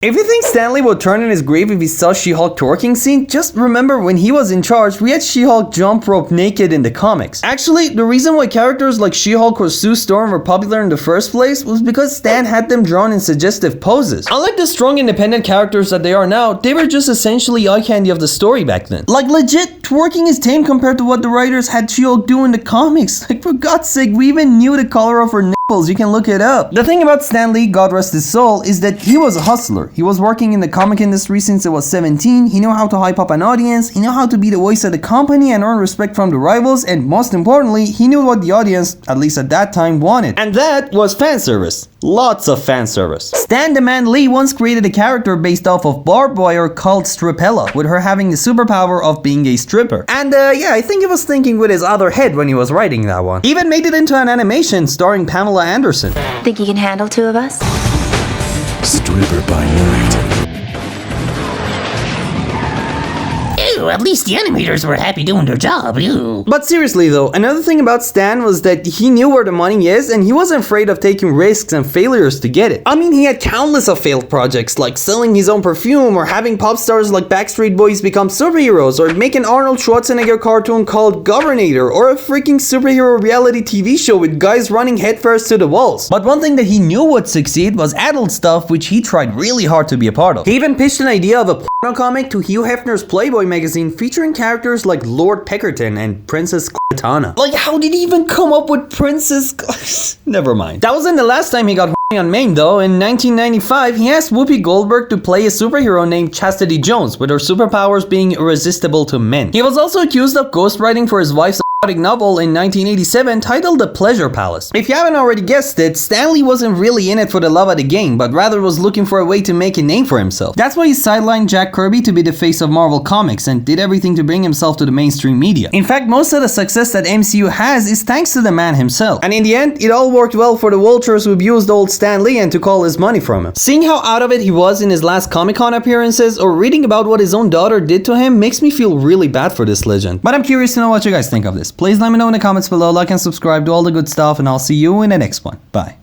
If you think Stanley would turn in his grave if he saw She-Hulk twerking scene, just remember when he was in charge, we had She-Hulk jump rope naked in the comics. Actually, the reason why characters like She-Hulk or Sue Storm were popular in the first place was because Stan had them drawn in suggestive poses. Unlike the strong independent characters that they are now, they were just essentially eye candy of the story back then. Like legit, twerking is tame compared to what the writers had She-Hulk do in the comics. Like for God's sake, we even knew the color of her nipples, you can look it up. The thing about Stan Lee, God rest his soul, is that he was a hustler. He was working in the comic industry since he was 17, he knew how to hype up an audience, he knew how to be the voice of the company and earn respect from the rivals, and most importantly, he knew what the audience, at least at that time, wanted. And that was fan service. Lots of fan service. Stan the Man Lee once created a character based off of barbed wire called Stripella, with her having the superpower of being a stripper. And yeah, I think he was thinking with his other head when he was writing that one. He even made it into an animation starring Pamela Anderson. Think you can handle two of us? Stripper by night. Ew, at least the animators were happy doing their job, ew. But seriously though, another thing about Stan was that he knew where the money is and he wasn't afraid of taking risks and failures to get it. I mean, he had countless of failed projects like selling his own perfume or having pop stars like Backstreet Boys become superheroes or make an Arnold Schwarzenegger cartoon called Governator or a freaking superhero reality TV show with guys running headfirst to the walls. But one thing that he knew would succeed was adult stuff, which he tried really hard to be a part of. He even pitched an idea of a porno comic to Hugh Hefner's Playboy magazine featuring characters like Lord Peckerton and Princess Katana. Like, how did he even come up with Princess? Never mind. That wasn't the last time he got on Maine though. In 1995, he asked Whoopi Goldberg to play a superhero named Chastity Jones, with her superpowers being irresistible to men. He was also accused of ghostwriting for his wife's novel in 1987 titled The Pleasure Palace. If you haven't already guessed it, Stan Lee wasn't really in it for the love of the game, but rather was looking for a way to make a name for himself. That's why he sidelined Jack Kirby to be the face of Marvel Comics and did everything to bring himself to the mainstream media. In fact, most of the success that MCU has is thanks to the man himself. And in the end, it all worked well for the vultures who abused old Stan Lee and took all his money from him. Seeing how out of it he was in his last Comic-Con appearances or reading about what his own daughter did to him makes me feel really bad for this legend. But I'm curious to know what you guys think of this. Please let me know in the comments below, like and subscribe, do all the good stuff, and I'll see you in the next one. Bye.